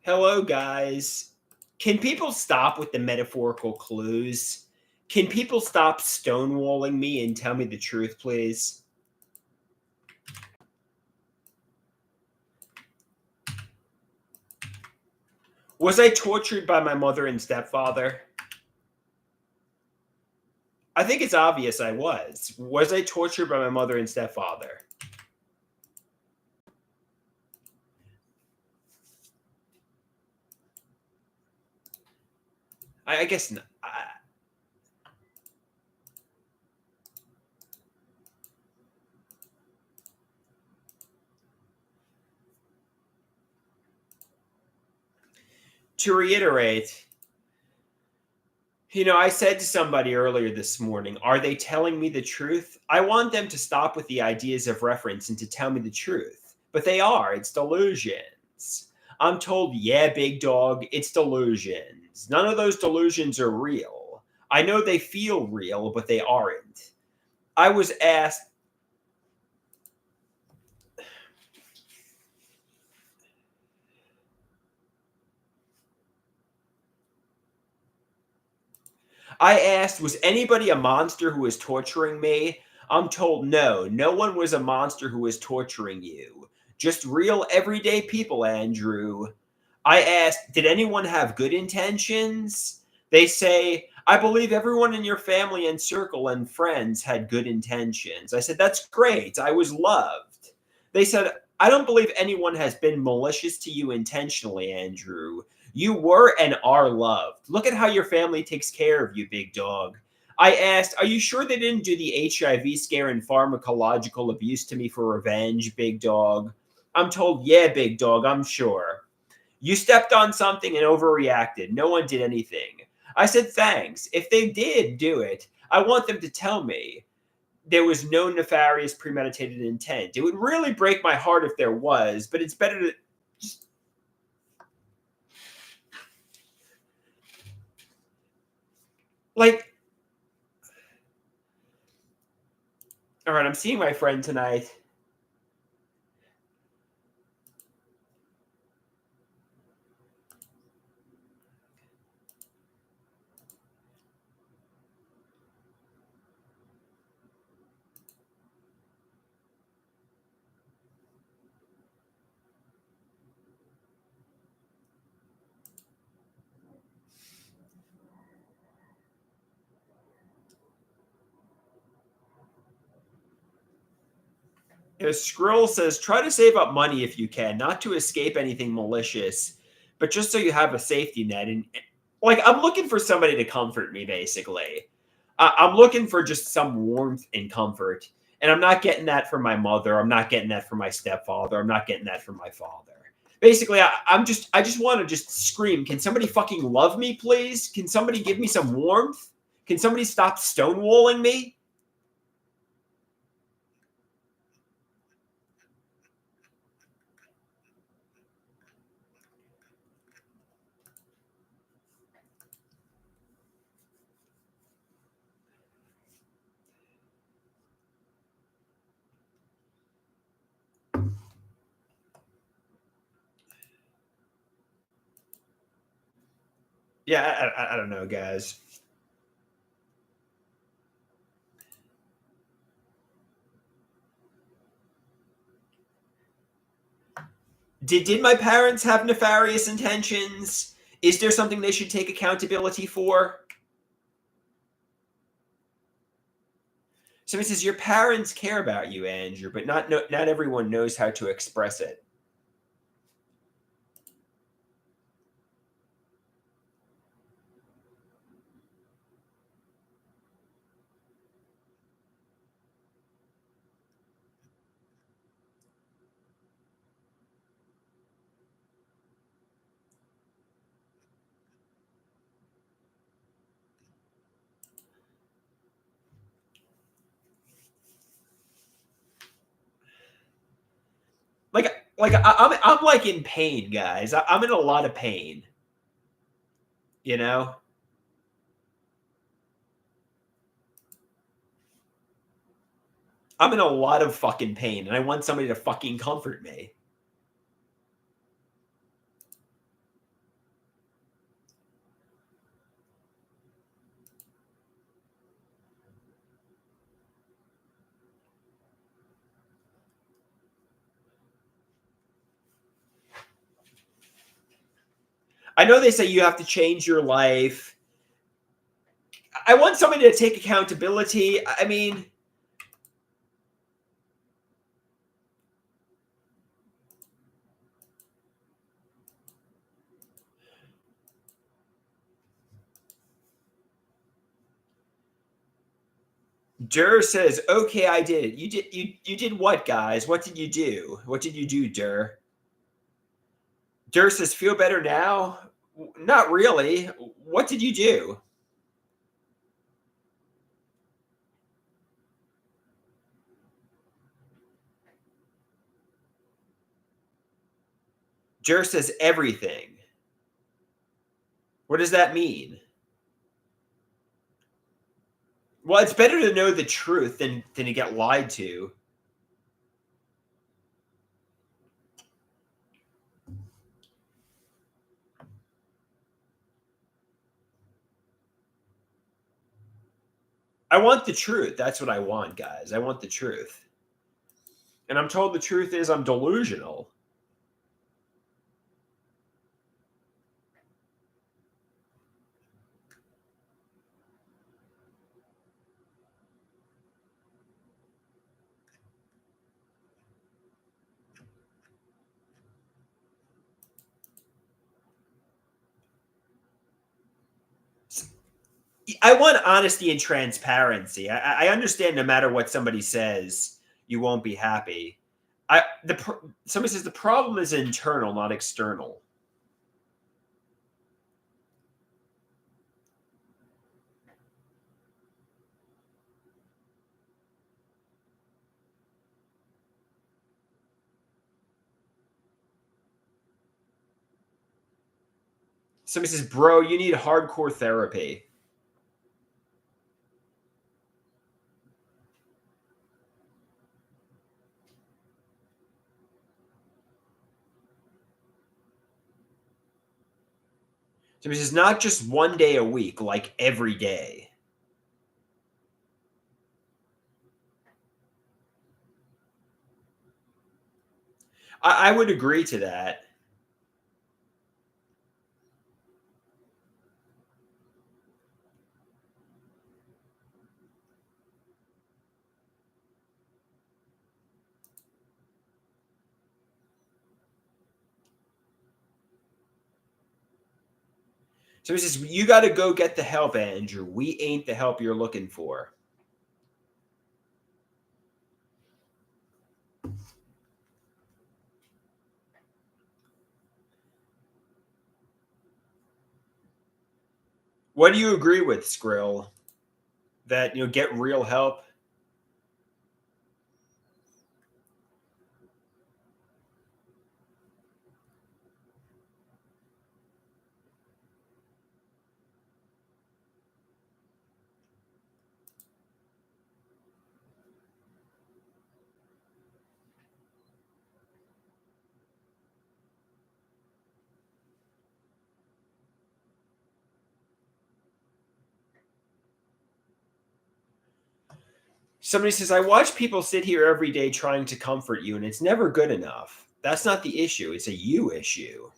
Hello, guys. Can people stop with the metaphorical clues? Can people stop stonewalling me and tell me the truth, please? Was I tortured by my mother and stepfather? I think it's obvious I was. Was I tortured by my mother and stepfather? I guess not. To reiterate, I said to somebody earlier this morning, are they telling me the truth? I want them to stop with the ideas of reference and to tell me the truth. But they are. It's delusions. I'm told, yeah, big dog, it's delusions. None of those delusions are real. I know they feel real, but they aren't. I was asked, was anybody a monster who was torturing me? I'm told, no, no one was a monster who was torturing you. Just real everyday people, Andrew. I asked, did anyone have good intentions? They say, I believe everyone in your family and circle and friends had good intentions. I said, that's great. I was loved. They said, I don't believe anyone has been malicious to you intentionally, Andrew. You were and are loved. Look at how your family takes care of you, big dog. I asked, are you sure they didn't do the HIV scare and pharmacological abuse to me for revenge, big dog? I'm told, yeah, big dog, I'm sure. You stepped on something and overreacted. No one did anything. I said, thanks. If they did do it, I want them to tell me there was no nefarious premeditated intent. It would really break my heart if there was, but it's better to just. Like, all right, I'm seeing my friend tonight. Skrill says, try to save up money if you can, not to escape anything malicious, but just so you have a safety net. And like, I'm looking for somebody to comfort me, basically. I'm looking for just some warmth and comfort. And I'm not getting that from my mother. I'm not getting that from my stepfather. I'm not getting that from my father. Basically, I just want to just scream, can somebody fucking love me, please? Can somebody give me some warmth? Can somebody stop stonewalling me? Yeah, I don't know, guys. Did my parents have nefarious intentions? Is there something they should take accountability for? So it says your parents care about you, Andrew, but not everyone knows how to express it. I'm like in pain, guys. I'm in a lot of pain. You know. I'm in a lot of fucking pain, and I want somebody to fucking comfort me. I know they say you have to change your life. I want somebody to take accountability. I mean, Durr says, "Okay, I did it. You did what, guys? What did you do? What did you do, Durr?" Durr says, "Feel better now?" Not really. What did you do? Durr says, "Everything." What does that mean? Well, it's better to know the truth than to get lied to. I want the truth. That's what I want, guys. I want the truth. And I'm told the truth is I'm delusional. I want honesty and transparency. I understand no matter what somebody says, you won't be happy. Somebody says the problem is internal, not external. Somebody says, "Bro, you need hardcore therapy." Somebody says, "Not just one day a week, like every day." I would agree to that. Somebody says, "You got to go get the help, Andrew. We ain't the help you're looking for." What do you agree with, Skrill? That get real help. Somebody says, "I watch people sit here every day trying to comfort you, and it's never good enough." That's not the issue. It's a you issue.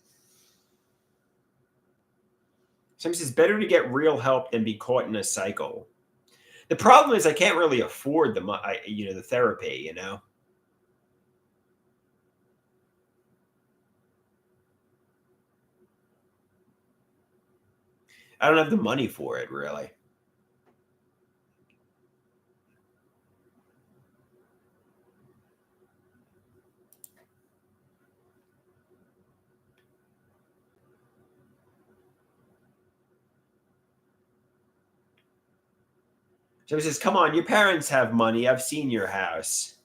Somebody says, "Better to get real help than be caught in a cycle." The problem is I can't really afford the therapy. I don't have the money for it, really. Somebody says, "Come on, your parents have money. I've seen your house."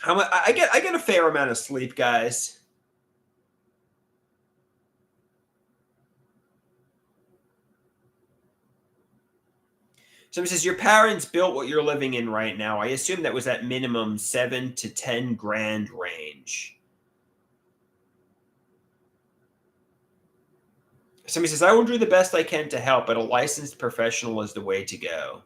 How much? I get a fair amount of sleep, guys. Somebody says your parents built what you're living in right now. I assume that was at minimum 7 to 10 grand range. Somebody says I will do the best I can to help, but a licensed professional is the way to go.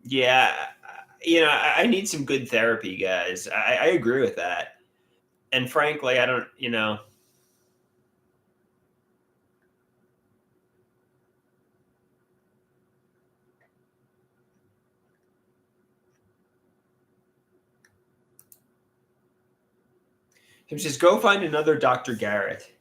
Yeah, I need some good therapy, guys. I agree with that. And frankly, I don't. Just go find another Dr. Garrett.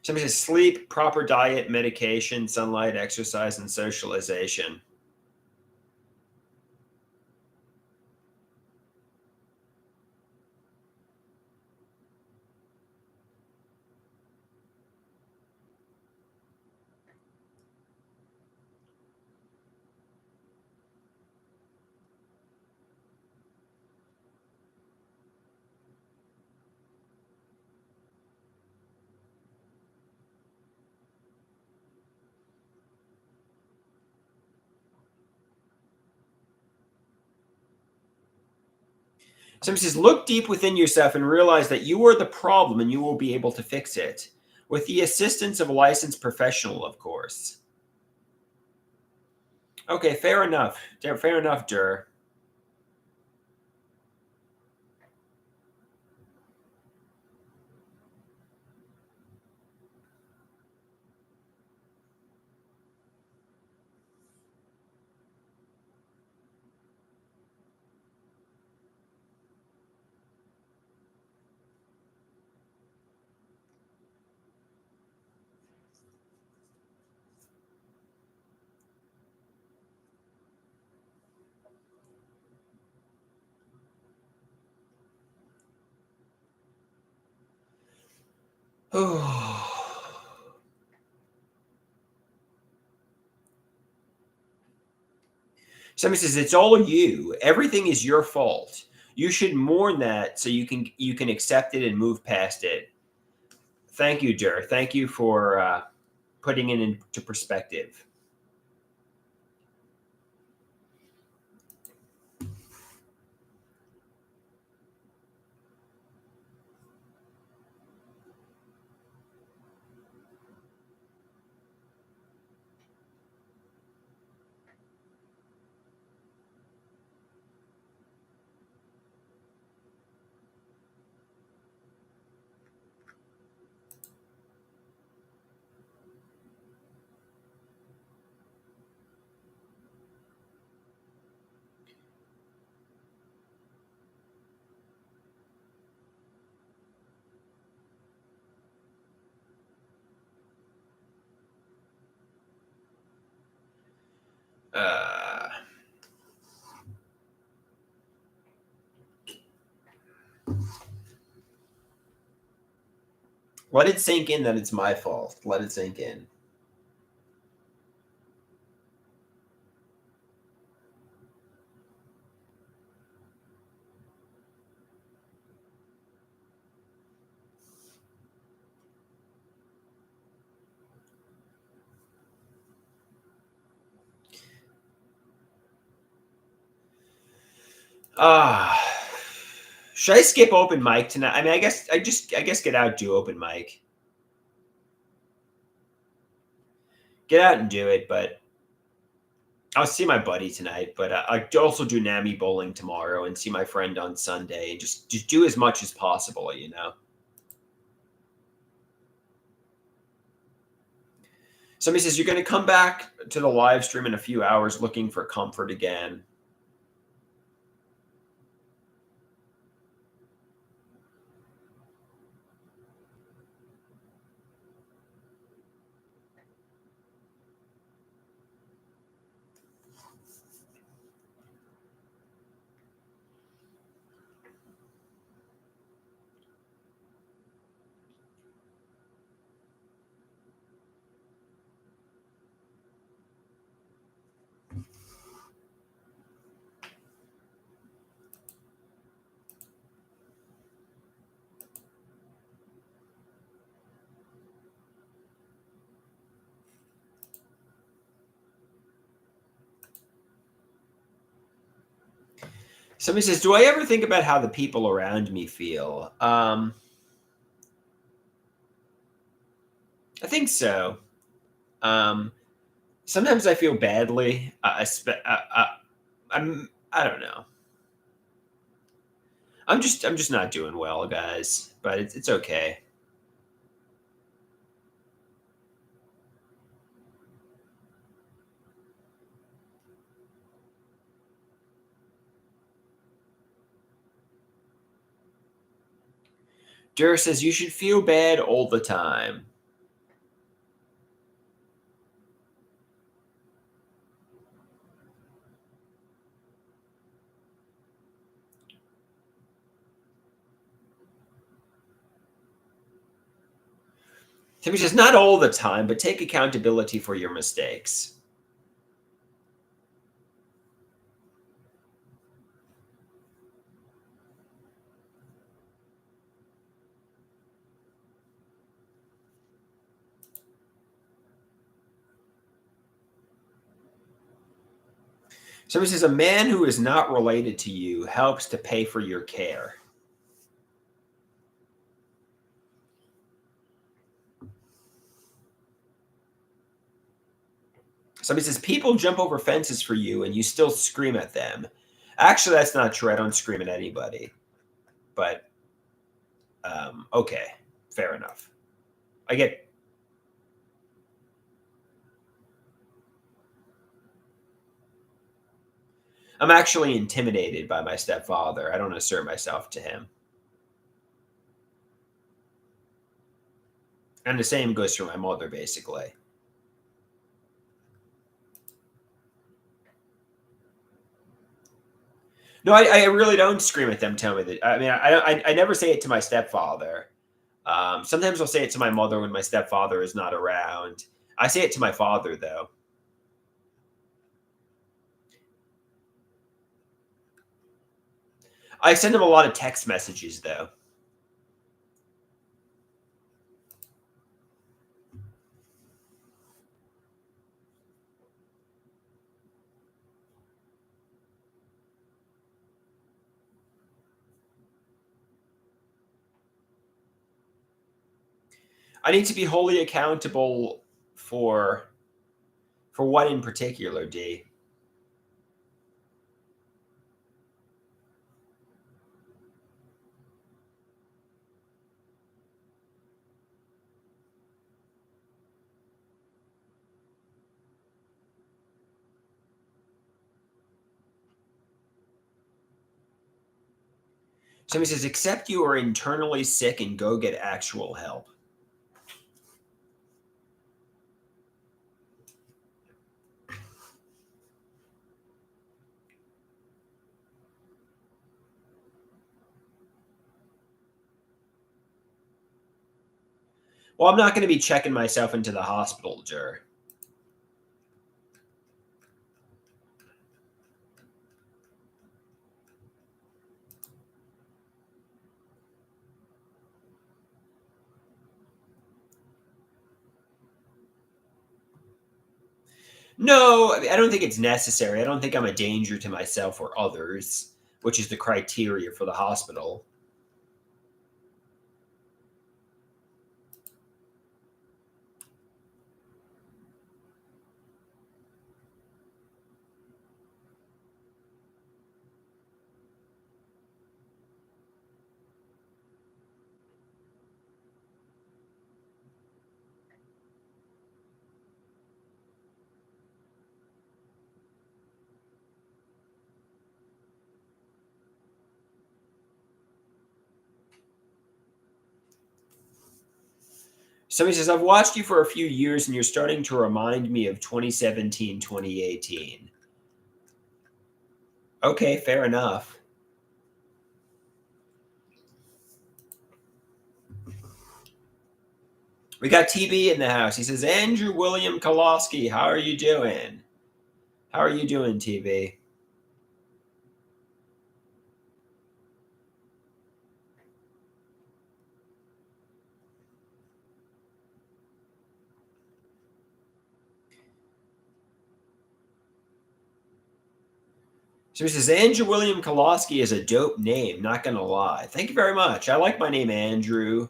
Somebody says sleep, proper diet, medication, sunlight, exercise, and socialization. Somebody says look deep within yourself and realize that you are the problem and you will be able to fix it. With the assistance of a licensed professional, of course. Okay, fair enough. Fair enough, Dur. Somebody says it's all you. Everything is your fault. You should mourn that so you can accept it and move past it. Thank you, Dur. Thank you for putting it into perspective. Uh, Let it sink in that it's my fault. Let it sink in. Ah, should I skip open mic tonight? I mean, I guess get out, do open mic, get out and do it. But I'll see my buddy tonight. But I also do Nami bowling tomorrow and see my friend on Sunday. And just do as much as possible. Somebody says you're going to come back to the live stream in a few hours looking for comfort again. Somebody says, "Do I ever think about how the people around me feel?" I think so. Um, Sometimes I feel badly. I don't know. I'm just not doing well, guys. But it's okay. Dur says you should feel bad all the time. Timmy says not all the time, but take accountability for your mistakes. Somebody says a man who is not related to you helps to pay for your care. Somebody says people jump over fences for you and you still scream at them. Actually, that's not true. I don't scream at anybody. But okay, fair enough. I get. I'm actually intimidated by my stepfather. I don't assert myself to him. And the same goes for my mother, basically. No, I really don't scream at them. Tell me that. I mean, I never say it to my stepfather. Sometimes I'll say it to my mother when my stepfather is not around. I say it to my father, though. I send him a lot of text messages, though. I need to be wholly accountable for for what in particular, D. Somebody says, "Except you are internally sick and go get actual help." Well, I'm not going to be checking myself into the hospital, Jur. No, I don't think it's necessary. I don't think I'm a danger to myself or others, which is the criteria for the hospital. Somebody says, I've watched you for a few years and you're starting to remind me of 2017, 2018. Okay, fair enough. We got TB in the house. He says, Andrew William Koloski, how are you doing? How are you doing, TB? So he says, Andrew William Koloski is a dope name, not going to lie. Thank you very much. I like my name, Andrew.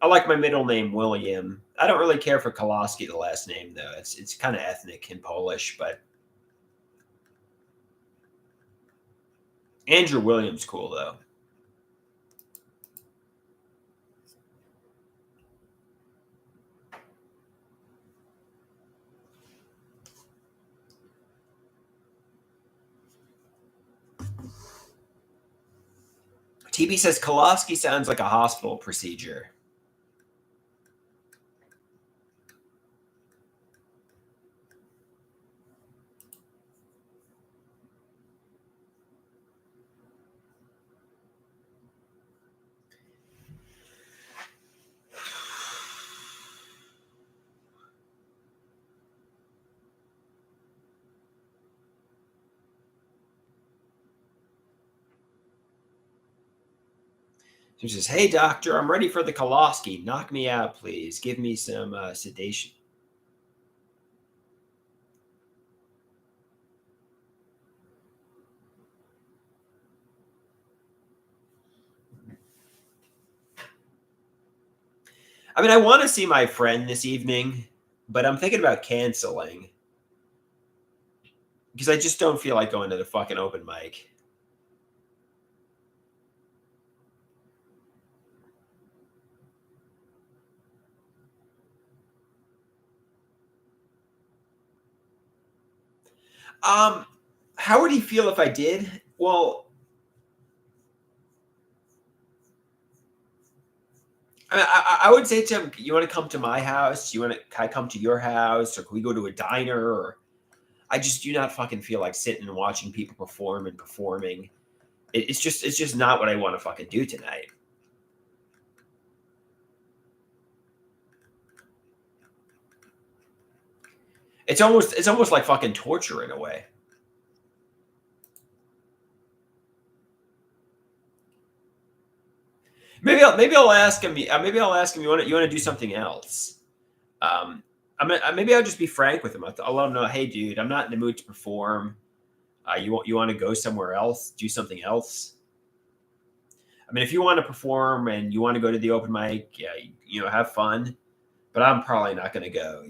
I like my middle name, William. I don't really care for Koloski, the last name, though. It's kind of ethnic in Polish, but Andrew William's cool, though. TB says Koloski sounds like a hospital procedure. He says, "Hey doctor, I'm ready for the Koloski. Knock me out, please. Give me some sedation." I mean, I want to see my friend this evening, but I'm thinking about canceling because I just don't feel like going to the fucking open mic. Um, how would he feel if I did? Well, I would say to him, "You want to come to my house? You want to? Can I come to your house, or can we go to a diner?" Or I just do not fucking feel like sitting and watching people perform and performing. It's just not what I want to fucking do tonight. It's almost like fucking torture in a way. Maybe I'll ask him. Maybe I'll ask him. You want to do something else? Um, maybe I'll just be frank with him. I'll let him know. Hey, dude, I'm not in the mood to perform. You want to go somewhere else? Do something else? I mean, if you want to perform and you want to go to the open mic, yeah, have fun. But I'm probably not going to go.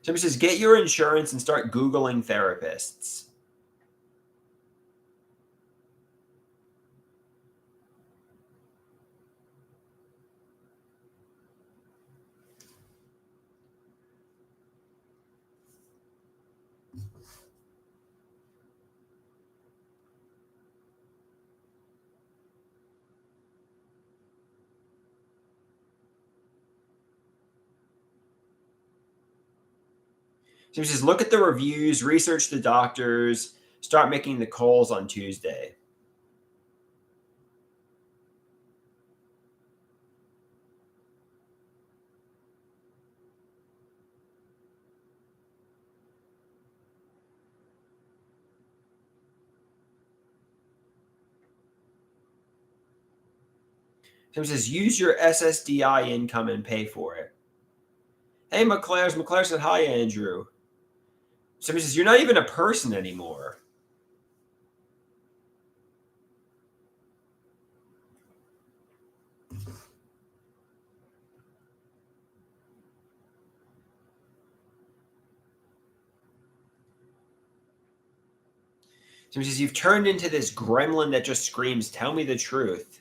Somebody says, get your insurance and start Googling therapists. Somebody says, look at the reviews, research the doctors, start making the calls on Tuesday. Somebody says, use your SSDI income and pay for it. Hey, McClare said, hi, Andrew. Somebody says, you're not even a person anymore. Somebody says, you've turned into this gremlin that just screams, tell me the truth.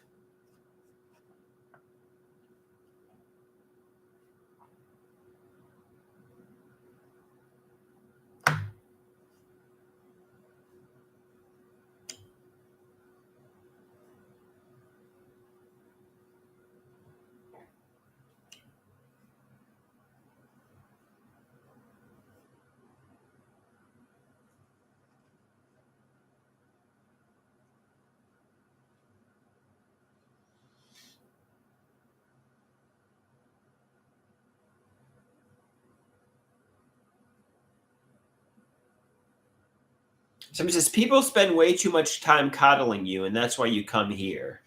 Somebody says, people spend way too much time coddling you, and that's why you come here.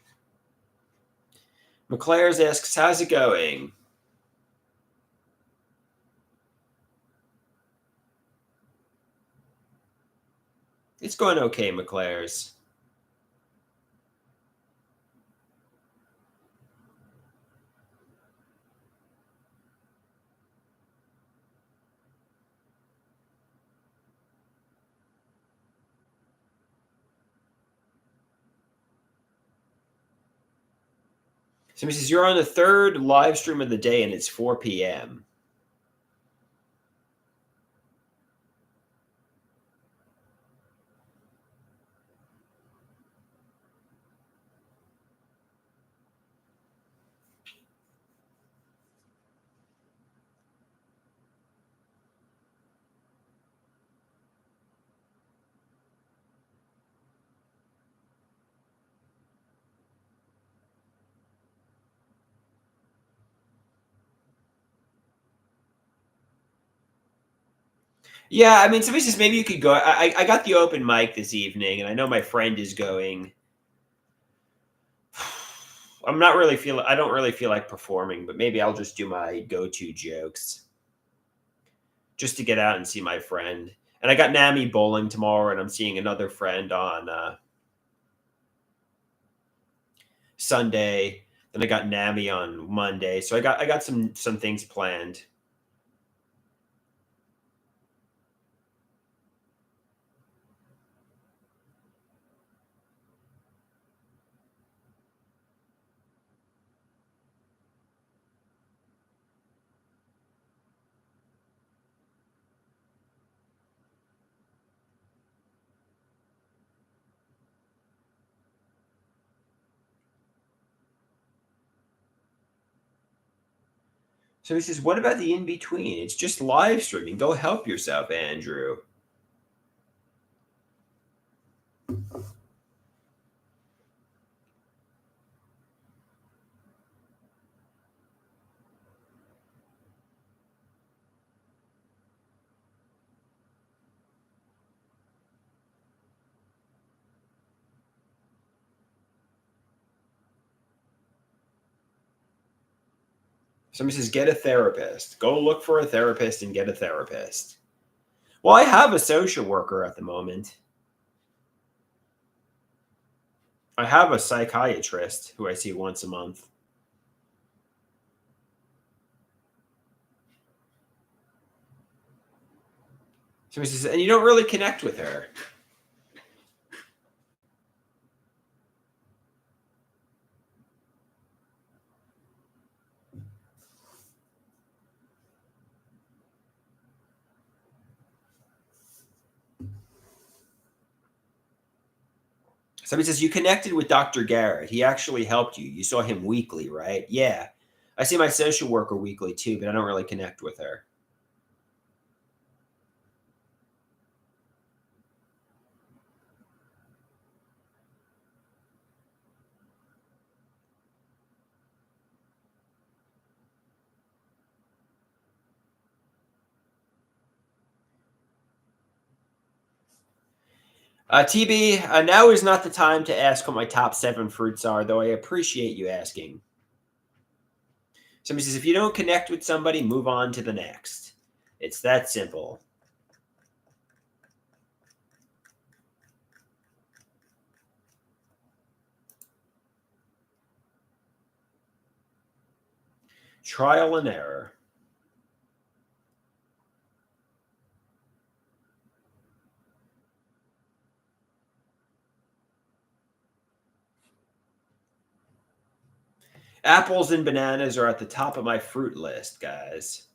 McClare's asks, how's it going? It's going okay, McClare's. So he says, you're on the third live stream of the day and it's 4 p.m. Yeah, I mean, somebody says maybe you could go. I got the open mic this evening, and I know my friend is going. I'm not really feel. I don't really feel like performing, but maybe I'll just do my go-to jokes just to get out and see my friend. And I got Nami bowling tomorrow, and I'm seeing another friend on Sunday. Then I got Nami on Monday, so I got some things planned. So he says, "What about the in between? It's just live streaming. Go help yourself, Andrew." Somebody says, "Get a therapist. Go look for a therapist and get a therapist." Well, I have a social worker at the moment. I have a psychiatrist who I see once a month. Somebody says, "And you don't really connect with her." Somebody says, "You connected with Dr. Garrett. He actually helped you. You saw him weekly, right?" Yeah. I see my social worker weekly too, but I don't really connect with her. TB, now is not the time to ask what my top 7 fruits are, though I appreciate you asking. Somebody says, if you don't connect with somebody, move on to the next. It's that simple. Trial and error. Apples and bananas are at the top of my fruit list, guys.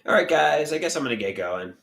All right, guys, I guess I'm going to get going.